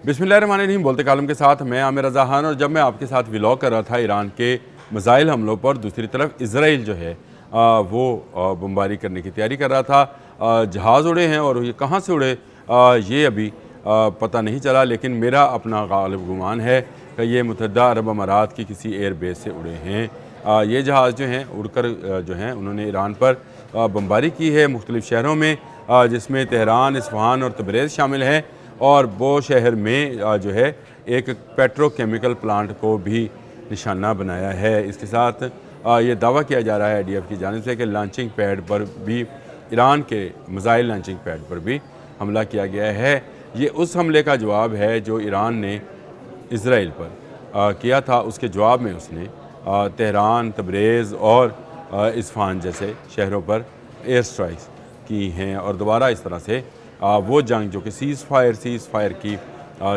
बिस्मिल्लाहिर्रहमानिर्रहीम। बोलते कालम के साथ मैं आमिर रज़ा खान। और जब मैं आपके साथ व्लॉग कर रहा था ईरान के मिसाइल हमलों पर, दूसरी तरफ इसराइल जो है वो बमबारी करने की तैयारी कर रहा था। जहाज़ उड़े हैं और ये कहाँ से उड़े ये अभी पता नहीं चला, लेकिन मेरा अपना गालिब गुमान है कि ये मुत्तहिदा अरब अमारात की किसी एयर बेस से उड़े हैं। ये जहाज़ जो हैं उड़कर जो हैं उन्होंने ईरान पर बमबारी की है मुख्तलिफ़ शहरों में, जिसमें तेहरान, इस्फहान और तबरेज़ शामिल हैं। और वो शहर में जो है एक पेट्रोकेमिकल प्लांट को भी निशाना बनाया है। इसके साथ ये दावा किया जा रहा है IDF की जानिब से कि लॉन्चिंग पैड पर भी, ईरान के मिसाइल लॉन्चिंग पैड पर भी हमला किया गया है। ये उस हमले का जवाब है जो ईरान ने इसराइल पर किया था। उसके जवाब में उसने तेहरान, तबरेज़ और इस्फहान जैसे शहरों पर एयर स्ट्राइक्स की हैं। और दोबारा इस तरह से वो जंग जो कि सीज़ फायर की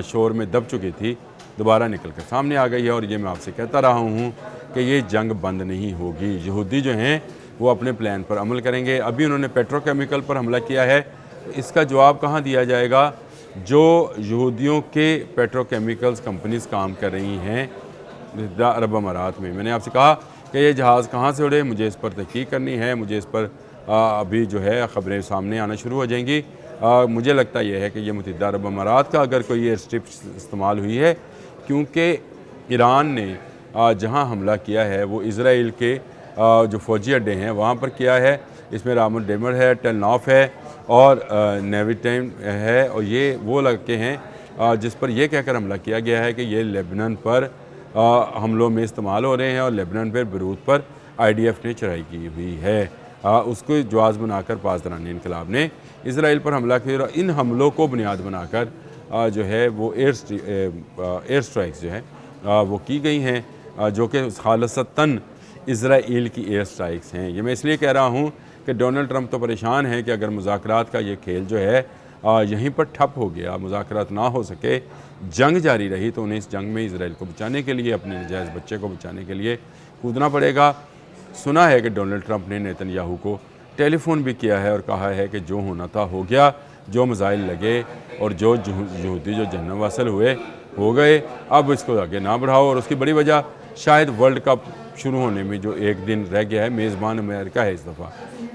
शोर में दब चुकी थी, दोबारा निकल कर सामने आ गई है। और ये मैं आपसे कहता रहा हूँ कि ये जंग बंद नहीं होगी। यहूदी जो हैं वो अपने प्लान पर अमल करेंगे। अभी उन्होंने पेट्रोकेमिकल पर हमला किया है, इसका जवाब कहाँ दिया जाएगा? जो यहूदियों के पेट्रोकेमिकल्स कंपनीज काम कर रही हैं अरब अमारात में। मैंने आपसे कहा कि ये जहाज़ कहाँ से उड़े, मुझे इस पर तहकीक करनी है, मुझे इस पर अभी जो है ख़बरें सामने आना शुरू हो जाएंगी। मुझे लगता यह है कि ये मुत्तहिदा अरब अमारात का अगर कोई एयर स्ट्रिप इस्तेमाल हुई है, क्योंकि ईरान ने जहां हमला किया है वो इसराइल के जो फ़ौजी अड्डे हैं वहां पर किया है। इसमें रामल डेमर है, टेलनॉफ है और नेविटाइम है। और ये वो लड़के हैं जिस पर यह कहकर हमला किया गया है कि ये लेबनान पर हमलों में इस्तेमाल हो रहे हैं और लेबनान पर बेरूत पर IDF ने चढ़ाई की हुई है। उसको जवाज़ बनाकर पासदारान इनकलाब ने इसराइल पर हमला किया। और इन हमलों को बुनियाद बनाकर जो है वो एयर स्ट्राइक्स जो है वो की गई हैं, जो कि खालसतन इसराइल की एयर स्ट्राइक्स हैं। ये मैं इसलिए कह रहा हूँ कि डोनाल्ड ट्रंप तो परेशान है कि अगर मुज़ाकरात का ये खेल जो है यहीं पर ठप हो गया, मुज़ाकरात ना हो सके, जंग जारी रही, तो उन्हें इस जंग में इसराइल को बचाने के लिए, अपने नजायज़ बच्चे को बचाने के लिए कूदना पड़ेगा। सुना है कि डोनाल्ड ट्रंप ने नेतन्याहू को टेलीफोन भी किया है और कहा है कि जो होना था हो गया, जो मिसाइल लगे और जो यहूदी जो जहन्नम वासिल हुए हो गए, अब इसको आगे ना बढ़ाओ। और उसकी बड़ी वजह शायद वर्ल्ड कप शुरू होने में जो एक दिन रह गया है, मेज़बान अमेरिका है इस दफ़ा,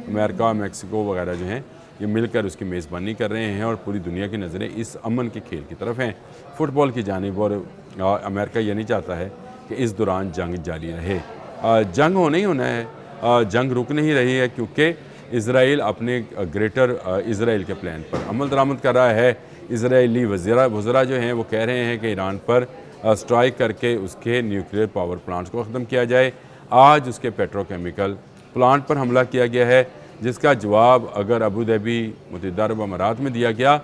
अमेरिका, मैक्सिको वगैरह जो हैं ये मिलकर उसकी मेज़बानी कर रहे हैं और पूरी दुनिया की नज़रें इस अमन के खेल की तरफ हैं, फ़ुटबॉल की जानिब। और अमेरिका ये नहीं चाहता है कि इस दौरान जंग जारी रहे। जंग होना ही होना है, जंग रुक नहीं रही है, क्योंकि इसराइल अपने ग्रेटर इसराइल के प्लान पर अमल दरामद कर रहा है। इसराइली वज़रा जो हैं वो कह रहे हैं कि ईरान पर स्ट्राइक करके उसके न्यूक्लियर पावर प्लांट्स को ख़त्म किया जाए। आज उसके पेट्रोकेमिकल प्लांट पर हमला किया गया है, जिसका जवाब अगर अबू धाबी मुत्तहिदा अरब अमारात में दिया गया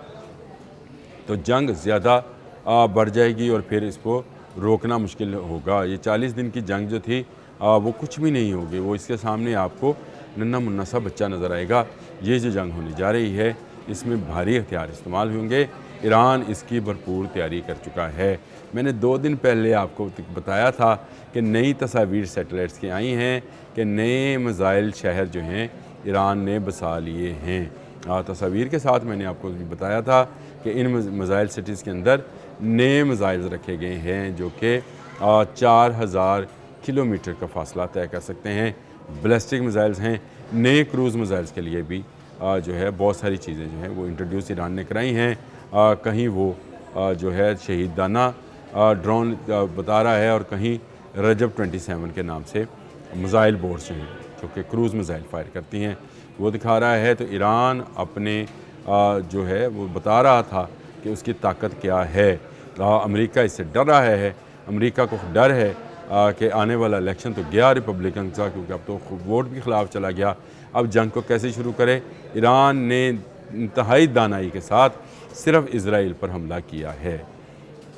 तो जंग ज़्यादा बढ़ जाएगी और फिर इसको रोकना मुश्किल होगा। ये 40 दिन की जंग जो थी वो कुछ भी नहीं होगी, वो इसके सामने आपको नन्हा मुन्ना सा बच्चा नज़र आएगा। ये जो जंग होने जा रही है इसमें भारी हथियार इस्तेमाल होंगे। ईरान इसकी भरपूर तैयारी कर चुका है। मैंने 2 दिन पहले आपको बताया था कि नई तस्वीर सैटेलाइट्स की आई हैं कि नए मिसाइल शहर जो हैं ईरान ने बसा लिए हैं। तस्वीर के साथ मैंने आपको बताया था कि इन मिसाइल सिटीज़ के अंदर नए मिसाइल रखे गए हैं जो कि 4000 किलोमीटर का फासला तय कर सकते हैं। बैलिस्टिक मिसाइल्स हैं। नए क्रूज़ मिसाइल्स के लिए भी जो है बहुत सारी चीज़ें जो हैं वो इंट्रोड्यूस ईरान ने कराई हैं। कहीं वो जो है शहीदाना ड्रोन बता रहा है और कहीं रजब 27 के नाम से मिसाइल बोर्ड्स हैं जो कि क्रूज़ मिसाइल फायर करती हैं वो दिखा रहा है। तो ईरान अपने जो है वो बता रहा था कि उसकी ताकत क्या है। अमेरिका इससे डर रहा है। अमेरिका को डर है कि आने वाला इलेक्शन तो गया रिपब्लिकन का, क्योंकि अब तो वोट भी खिलाफ चला गया। अब जंग को कैसे शुरू करे? ईरान ने इंतहाई दानाई के साथ सिर्फ इसराइल पर हमला किया है,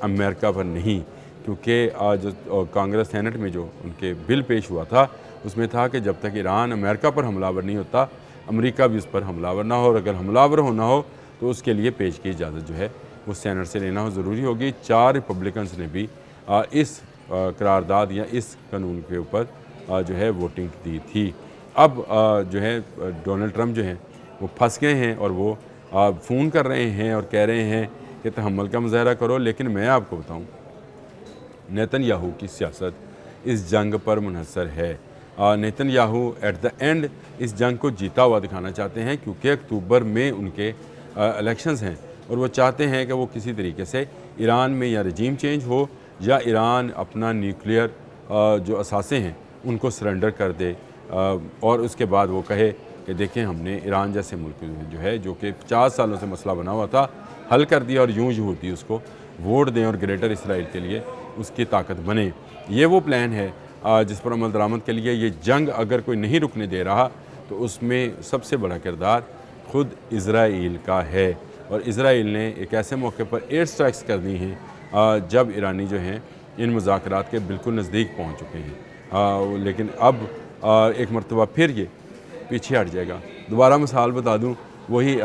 अमेरिका पर नहीं, क्योंकि जो कांग्रेस सेनेट में जो उनके बिल पेश हुआ था उसमें था कि जब तक ईरान अमेरिका पर हमलावर नहीं होता, अमेरिका भी उस पर हमलावर ना हो। और अगर हमलावर होना हो तो उसके लिए पेश की इजाज़त जो है वो सेनेट से लेना हो ज़रूरी होगी। 4 रिपब्लिकन्स ने भी इस करारदाद या इस कानून के ऊपर जो है वोटिंग दी थी। अब जो है डोनाल्ड ट्रंप जो हैं वो फंस गए हैं और वो फ़ोन कर रहे हैं और कह रहे हैं कि तहम्मुल का मुजाहरा करो, लेकिन मैं आपको बताऊँ नेतन्याहू की सियासत इस जंग पर मुनहसर है। नेतन्याहू एट द एंड इस जंग को जीता हुआ दिखाना चाहते हैं, क्योंकि अक्टूबर में उनके इलेक्शंस हैं और वो चाहते हैं कि वो किसी तरीके से ईरान में या रजीम चेंज हो या ईरान अपना न्यूक्लियर जो असासे हैं उनको सरेंडर कर दे, और उसके बाद वो कहे कि देखें हमने ईरान जैसे मुल्क जो है, जो कि 50 सालों से मसला बना हुआ था, हल कर दिया, और यूं होती उसको वोट दें और ग्रेटर इसराइल के लिए उसकी ताकत बने। ये वो प्लान है जिस पर अमल दरामद के लिए ये जंग अगर कोई नहीं रुकने दे रहा तो उसमें सबसे बड़ा किरदार ख़ुद इज़राइल का है। और इज़राइल ने एक ऐसे मौके पर एयर स्ट्राइक्स कर दी हैं जब ईरानी जो हैं इन मुज़ाकरात के बिल्कुल नज़दीक पहुँच चुके हैं, लेकिन अब एक मरतबा फिर ये पीछे हट जाएगा। दोबारा मिसाल बता दूँ, वही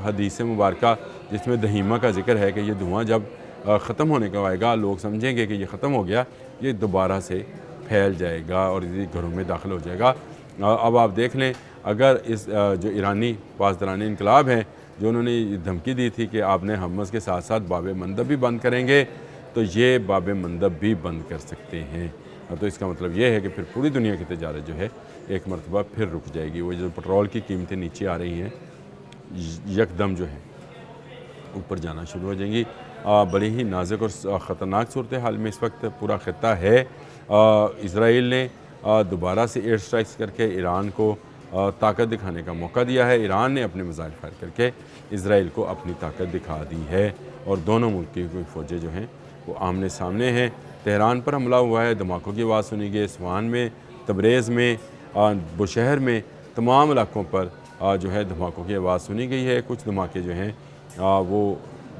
हदीस मुबारक जिसमें दहीमा का जिक्र है कि ये धुआं जब ख़त्म होने का आएगा, लोग समझेंगे कि ये ख़त्म हो गया, ये दोबारा से फैल जाएगा और ये घरों में दाखिल हो जाएगा। अब आप देख लें, अगर इस जो ईरानी पासदारानी इनकलाब हैं, जो उन्होंने धमकी दी थी कि आपने हमस के साथ साथ बाब मंदब भी बंद करेंगे, तो ये बाब मंदब भी बंद कर सकते हैं। तो इसका मतलब ये है कि फिर पूरी दुनिया की तजारत जो है एक मरतबा फिर रुक जाएगी। वो जो पेट्रोल की कीमतें नीचे आ रही हैं, यकदम जो है ऊपर जाना शुरू हो जाएंगी। बड़ी ही नाजुक और ख़तरनाक सूरत हाल में इस वक्त पूरा खित्ता है। इज़राइल ने दोबारा से एयर स्ट्राइक्स करके ईरान को ताकत दिखाने का मौका दिया है। ईरान ने अपने मिसाइल फायर करके इज़राइल को अपनी ताकत दिखा दी है और दोनों मुल्क की फ़ौजें जो हैं वो आमने सामने हैं। तेहरान पर हमला हुआ है, धमाकों की आवाज़ सुनी गई। इस्फहान में, तबरेज़ में, बुशहर में, तमाम इलाकों पर जो है धमाकों की आवाज़ सुनी गई है। कुछ धमाके जो हैं वो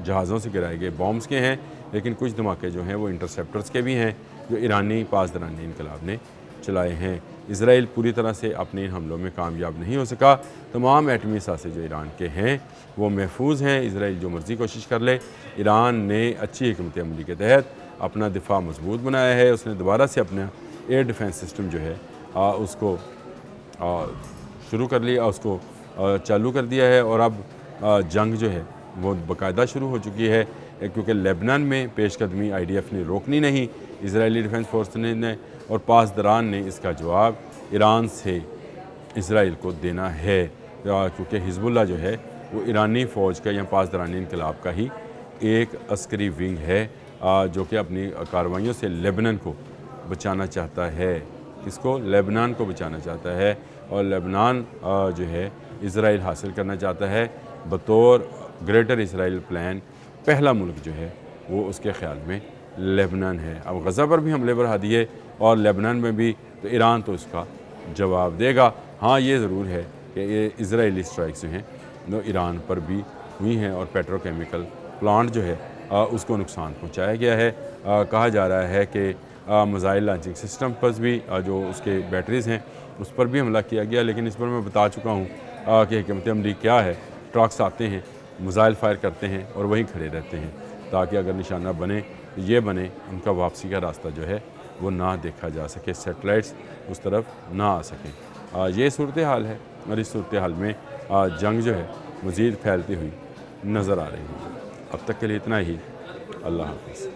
जहाज़ों से गिराए गए बॉम्ब्स के हैं, लेकिन कुछ धमाके जो हैं वो इंटरसेप्टर्स के भी हैं जो ईरानी पासदारानी इनकलाब ने चलाए हैं। इज़राइल पूरी तरह से अपने इन हमलों में कामयाब नहीं हो सका। तमाम एटमी असासे जो ईरान के हैं वो महफूज हैं। इज़राइल जो मर्ज़ी कोशिश कर ले, ईरान ने अच्छी हिकमत अमली के तहत अपना दिफा मजबूत बनाया है। उसने दोबारा से अपना एयर डिफेंस सिस्टम जो है उसको शुरू कर लिया, उसको चालू कर दिया है और अब जंग जो है वो बाकायदा शुरू हो चुकी है, क्योंकि लेबनान में पेशकदमी IDF ने रोकनी नहीं, इजरायली डिफेंस फोर्स ने और पासदारान ने इसका जवाब ईरान से इज़राइल को देना है, क्योंकि हिजबुल्लाह जो है वो ईरानी फ़ौज का या पासदारानी इनकलाब का ही एक अस्करी विंग है जो कि अपनी कार्रवाइयों से लेबनान को बचाना चाहता है। किसको? लेबनान को बचाना चाहता है। और लेबनान जो है इज़राइल हासिल करना चाहता है बतौर ग्रेटर इसराइल प्लान। पहला मुल्क जो है वो उसके ख्याल में लेबनान है। अब गज़ा पर भी हमले बढ़ा दिए और लेबनान में भी, तो ईरान तो इसका जवाब देगा। हाँ, ये ज़रूर है कि ये इज़राइली स्ट्राइक्स जो हैं वो ईरान पर भी हुई हैं और पेट्रोकेमिकल प्लांट जो है उसको नुकसान पहुँचाया गया है। कहा जा रहा है कि मिसाइल लॉन्चिंग सिस्टम पर भी जो उसके बैटरीज़ हैं उस पर भी हमला किया गया, लेकिन इस पर मैं बता चुका हूँ कि हिकमत अमली क्या है। ट्रक्स आते हैं, मिसाइल फायर करते हैं और वहीं खड़े रहते हैं, ताकि अगर निशाना बने तो ये बने उनका वापसी का रास्ता जो है वो ना देखा जा सके, सेटेलाइट्स उस तरफ ना आ सकें। ये सूरत हाल है और इस सूरत हाल में जंग जो है मज़ीद फैलती हुई नज़र आ रही है। अब तक के लिए इतना ही। अल्लाह हाफ़िज़।